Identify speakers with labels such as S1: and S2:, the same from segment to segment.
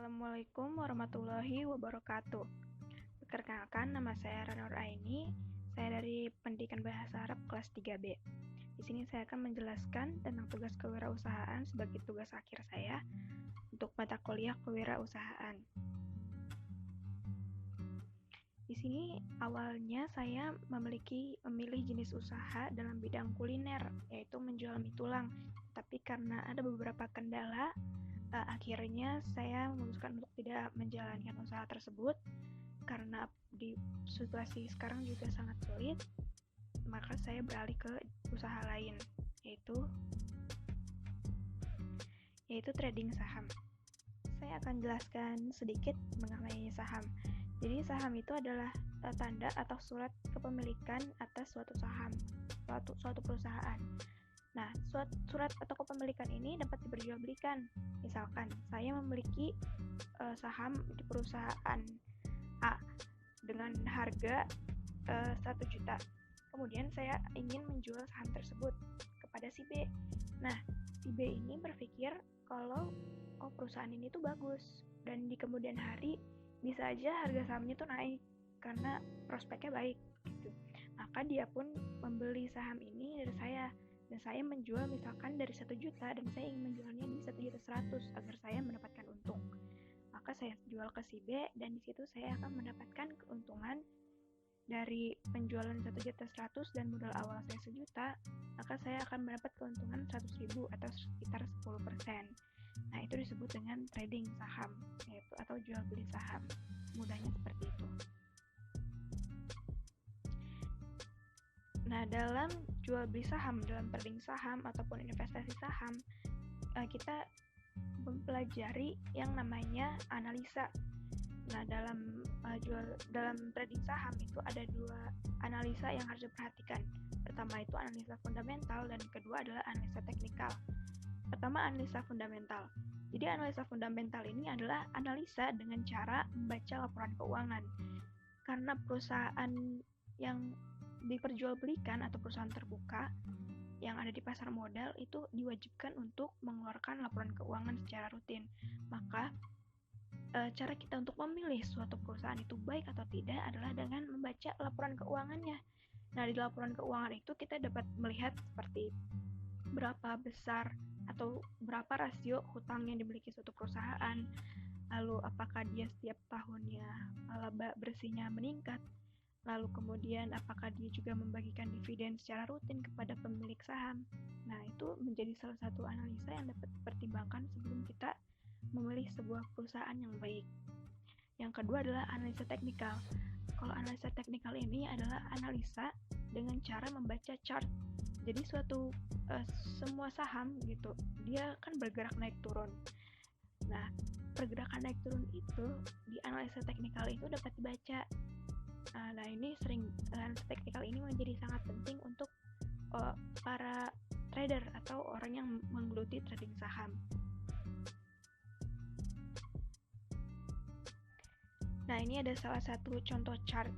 S1: Assalamualaikum warahmatullahi wabarakatuh. Perkenalkan, nama saya Ranur Aini. Saya dari Pendidikan Bahasa Arab kelas 3B. Di sini saya akan menjelaskan tentang tugas kewirausahaan sebagai tugas akhir saya untuk mata kuliah kewirausahaan. Di sini awalnya saya memilih jenis usaha dalam bidang kuliner, yaitu menjual mie tulang. Tapi karena ada beberapa kendala, akhirnya saya memutuskan untuk tidak menjalankan usaha tersebut karena di situasi sekarang juga sangat sulit. Maka saya beralih ke usaha lain, yaitu trading saham. Saya akan jelaskan sedikit mengenai saham. Jadi saham itu adalah tanda atau surat kepemilikan atas suatu saham, suatu perusahaan. Nah, surat atau kepemilikan ini dapat diperjualbelikan. Misalkan, saya memiliki saham di perusahaan A dengan harga 1 juta. Kemudian saya ingin menjual saham tersebut kepada si B. Nah, si B ini berpikir kalau perusahaan ini tuh bagus dan di kemudian hari bisa aja harga sahamnya tuh naik karena prospeknya baik gitu. Maka dia pun membeli saham ini dari saya. Dan saya menjual misalkan dari 1 juta dan saya ingin menjualnya di 1.100.000 agar saya mendapatkan untung. Maka saya jual ke si B dan di situ saya akan mendapatkan keuntungan dari penjualan 1.100.000 dan modal awal saya 1 juta, maka saya akan mendapat keuntungan 100.000 atau sekitar 10%. Nah, itu disebut dengan trading saham, yaitu atau jual beli saham. Mudahnya seperti itu. Nah, dalam jual beli saham, dalam trading saham ataupun investasi saham, kita mempelajari yang namanya analisa. Nah, dalam trading saham itu ada 2 analisa yang harus diperhatikan. Pertama itu analisa fundamental dan kedua adalah analisa teknikal. Pertama, analisa fundamental. Jadi analisa fundamental ini adalah analisa dengan cara membaca laporan keuangan. Karena perusahaan yang diperjualbelikan atau perusahaan terbuka yang ada di pasar modal itu diwajibkan untuk mengeluarkan laporan keuangan secara rutin. Maka cara kita untuk memilih suatu perusahaan itu baik atau tidak adalah dengan membaca laporan keuangannya. Nah, di laporan keuangan itu kita dapat melihat seperti berapa besar atau berapa rasio hutang yang dimiliki suatu perusahaan, lalu apakah dia setiap tahunnya laba bersihnya meningkat, lalu kemudian apakah dia juga membagikan dividen secara rutin kepada pemilik saham. Nah, itu menjadi salah satu analisa yang dapat dipertimbangkan sebelum kita memilih sebuah perusahaan yang baik. Yang kedua adalah analisa teknikal. Kalau analisa teknikal ini adalah analisa dengan cara membaca chart. Jadi semua saham gitu, dia kan bergerak naik turun. Nah, pergerakan naik turun itu di analisa teknikal itu dapat dibaca. Nah, ini analisa teknikal ini menjadi sangat penting untuk para trader atau orang yang menggeluti trading saham. Nah, ini ada salah satu contoh chart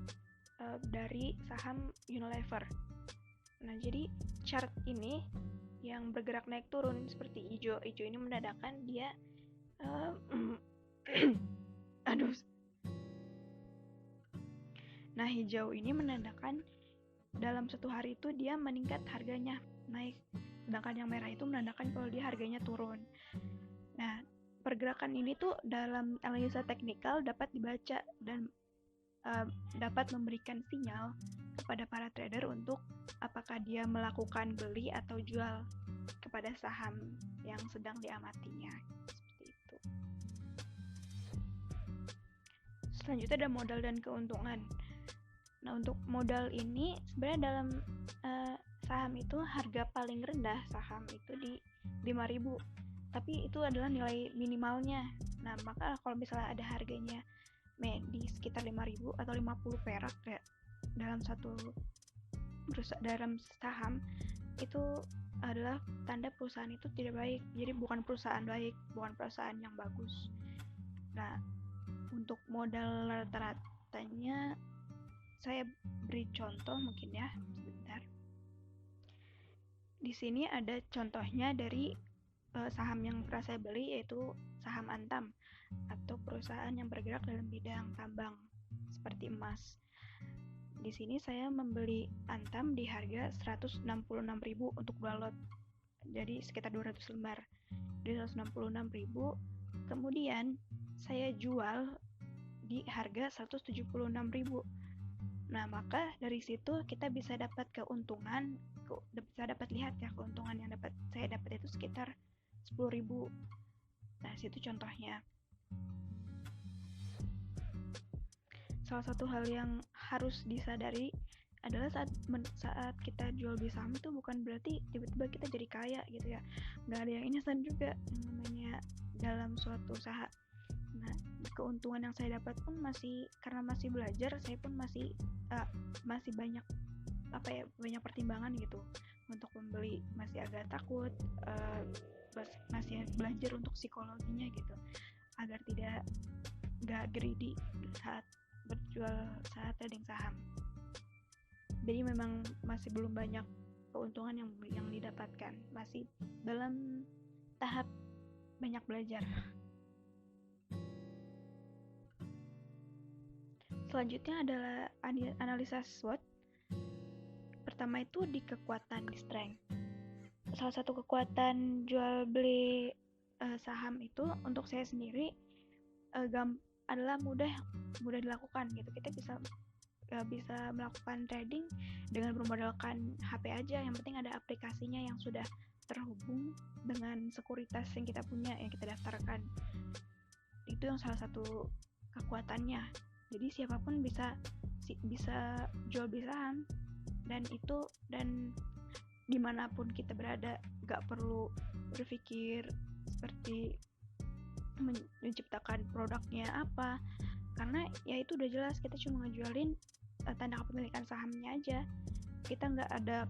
S1: dari saham Unilever. Nah, jadi chart ini yang bergerak naik turun seperti hijau ini menandakan dia Nah, hijau ini menandakan dalam 1 hari itu dia meningkat harganya, naik. Sedangkan yang merah itu menandakan kalau dia harganya turun. Nah, pergerakan ini tuh dalam analisa teknikal dapat dibaca dan dapat memberikan sinyal kepada para trader untuk apakah dia melakukan beli atau jual kepada saham yang sedang diamatinya. Seperti itu. Selanjutnya ada modal dan keuntungan. Nah, untuk modal ini sebenarnya dalam saham itu harga paling rendah saham itu di 5.000. Tapi itu adalah nilai minimalnya. Nah, maka kalau misalnya ada harganya di sekitar 5.000 atau 50 perak ya, dalam saham itu adalah tanda perusahaan itu tidak baik. Jadi bukan perusahaan baik, bukan perusahaan yang bagus. Nah, untuk modal rata-ratanya saya beri contoh mungkin ya, sebentar. Di sini ada contohnya dari saham yang pernah saya beli, yaitu saham Antam atau perusahaan yang bergerak dalam bidang tambang seperti emas. Di sini saya membeli Antam di harga 166.000 untuk 2 lot. Jadi sekitar 200 lembar. Di 166.000, kemudian saya jual di harga 176.000. Nah, maka dari situ kita bisa dapat keuntungan, bisa dapat lihat ya keuntungan yang saya dapat itu sekitar 10.000. Nah, situ contohnya. Salah satu hal yang harus disadari adalah saat kita jual beli saham itu bukan berarti tiba-tiba kita jadi kaya gitu ya. Nggak ada yang instan juga yang namanya dalam suatu usaha. Nah, keuntungan yang saya dapat pun karena masih belajar, saya pun masih banyak banyak pertimbangan gitu untuk membeli, masih agak takut, masih belajar untuk psikologinya gitu agar nggak greedy saat trading saham. Jadi memang masih belum banyak keuntungan yang didapatkan, masih dalam tahap banyak belajar. Selanjutnya adalah analisa SWOT. Pertama itu di kekuatan, di strength. Salah satu kekuatan jual beli saham itu untuk saya sendiri adalah mudah dilakukan gitu. Kita bisa melakukan trading dengan bermodalkan HP aja. Yang penting ada aplikasinya yang sudah terhubung dengan sekuritas yang kita punya, yang kita daftarkan. Itu yang salah satu kekuatannya. Jadi siapapun bisa jual beli saham, dan dimanapun kita berada, gak perlu berpikir seperti menciptakan produknya apa, karena ya itu udah jelas, kita cuma ngejualin tanda kepemilikan sahamnya aja. Kita nggak ada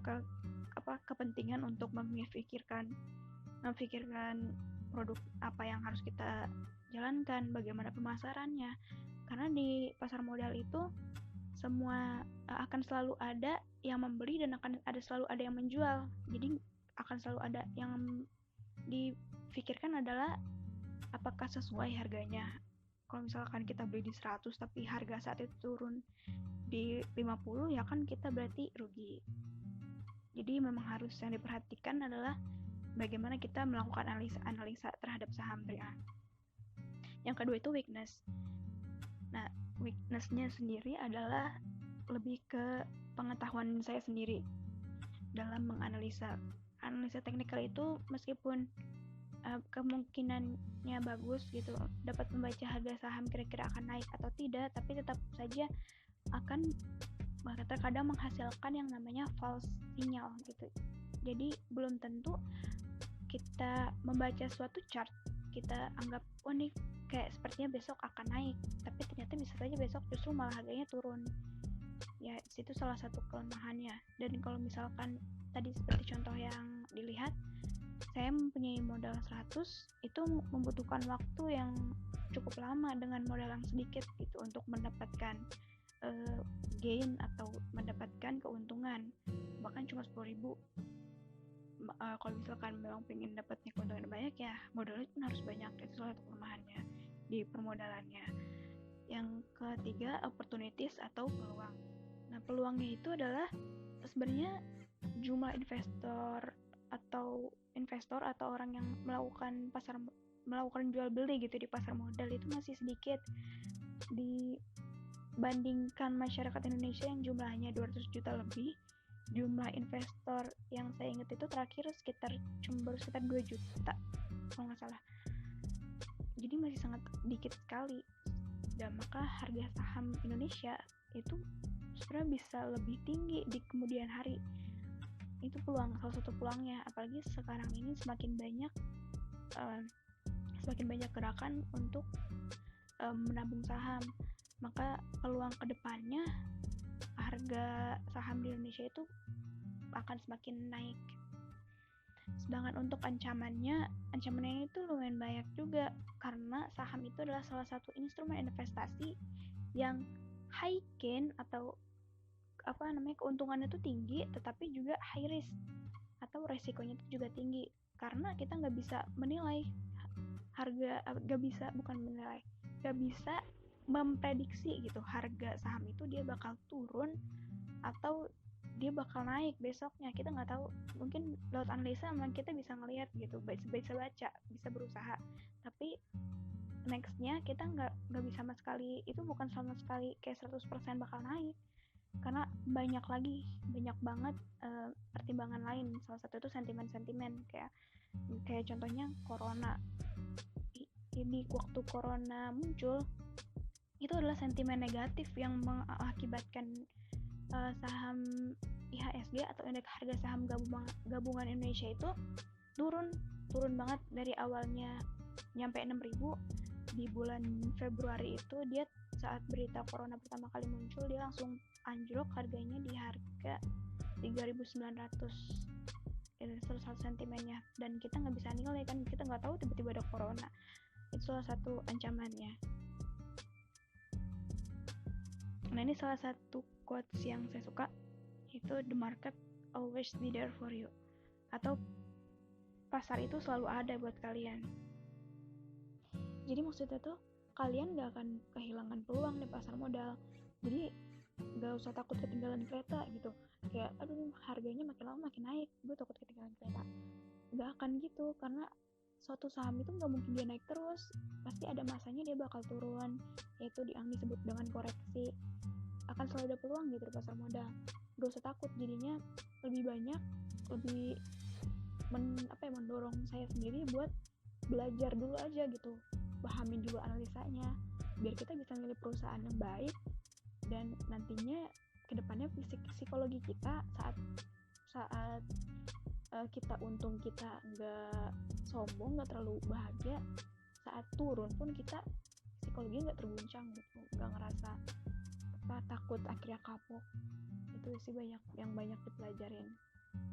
S1: kepentingan untuk memikirkan produk apa yang harus kita jalankan, bagaimana pemasarannya. Karena di pasar modal itu semua akan selalu ada yang membeli dan akan selalu ada yang menjual. Jadi akan selalu ada yang dipikirkan adalah apakah sesuai harganya. Kalau misalkan kita beli di 100 tapi harga saat itu turun di 50, ya kan kita berarti rugi. Jadi memang harus yang diperhatikan adalah bagaimana kita melakukan analisa terhadap saham 3A. Yang kedua itu weakness. Nah, weakness-nya sendiri adalah lebih ke pengetahuan saya sendiri dalam menganalisa. Analisa teknikal itu meskipun kemungkinannya bagus gitu, dapat membaca harga saham kira-kira akan naik atau tidak, tapi tetap saja akan terkadang menghasilkan yang namanya false signal gitu. Jadi belum tentu kita membaca suatu chart, kita anggap nih kayak sepertinya besok akan naik, tapi ternyata bisa saja besok justru malah harganya turun. Ya, itu salah satu kelemahannya. Dan kalau misalkan tadi seperti contoh yang dilihat, saya mempunyai modal 100, itu membutuhkan waktu yang cukup lama dengan modal yang sedikit gitu untuk mendapatkan gain atau mendapatkan keuntungan. Bahkan cuma 10.000. Kalau misalkan memang pengen dapatnya keuntungan banyak, ya modalnya pun harus banyak. Itu salah satu kelemahannya di permodalannya. Yang ketiga, opportunities atau peluang. Nah, peluangnya itu adalah sebenarnya jumlah investor atau orang yang melakukan jual beli gitu di pasar modal itu masih sedikit dibandingkan masyarakat Indonesia yang jumlahnya 200 juta lebih. Jumlah investor yang saya ingat itu terakhir baru sekitar 2 juta kalau nggak salah. Jadi masih sangat dikit sekali. Dan maka harga saham Indonesia itu sebenarnya bisa lebih tinggi di kemudian hari. Itu salah satu peluangnya. Apalagi sekarang ini semakin banyak gerakan untuk menabung saham. Maka peluang kedepannya harga saham di Indonesia itu akan semakin naik. Sedangkan untuk ancamannya itu lumayan banyak juga, karena saham itu adalah salah satu instrumen investasi yang high gain atau keuntungannya itu tinggi, tetapi juga high risk atau resikonya itu juga tinggi, karena kita nggak bisa menilai gak bisa, bukan menilai, gak bisa memprediksi gitu harga saham itu dia bakal turun atau dia bakal naik besoknya. Kita nggak tahu, mungkin lewat analisa memang kita bisa ngelihat gitu, bisa baca, bisa berusaha, tapi nextnya kita nggak bisa sama sekali, itu bukan sama sekali kayak 100% bakal naik, karena banyak banget pertimbangan lain. Salah satu itu sentimen kayak contohnya corona. Di waktu corona muncul, itu adalah sentimen negatif yang mengakibatkan saham IHSG atau indeks harga saham gabungan Indonesia itu turun banget. Dari awalnya nyampe 6.000 di bulan Februari itu, dia saat berita corona pertama kali muncul dia langsung anjlok harganya di harga 3.900. Itu salah satu sentimennya, dan kita nggak bisa nilai kan, kita nggak tahu tiba-tiba ada corona. Itu salah satu ancamannya. Nah, ini salah satu quotes yang saya suka, itu the market always be there for you, atau pasar itu selalu ada buat kalian. Jadi maksudnya tuh kalian gak akan kehilangan peluang di pasar modal. Jadi gak usah takut ketinggalan kereta gitu, kayak aduh harganya makin lama makin naik, gue takut ketinggalan kereta. Gak akan gitu, karena suatu saham itu gak mungkin dia naik terus, pasti ada masanya dia bakal turun, yaitu yang disebut dengan koreksi. Akan selalu ada peluang gitu di pasar modal. Gak usah takut, jadinya lebih mendorong saya sendiri buat belajar dulu aja gitu, pahamin dulu analisanya, biar kita bisa milih perusahaan yang baik, dan nantinya kedepannya psikologi kita saat kita untung, kita nggak sombong, nggak terlalu bahagia. Saat turun pun kita psikologinya nggak terguncang gitu, nggak ngerasa takut akhirnya kapok. Itu sih banyak dipelajarin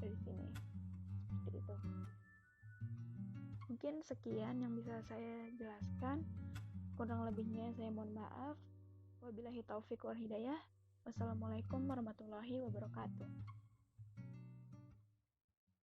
S1: dari sini, seperti itu. Mungkin sekian yang bisa saya jelaskan, kurang lebihnya saya mohon maaf. Wabillahi taufiq wal hidayah. Wassalamualaikum warahmatullahi wabarakatuh.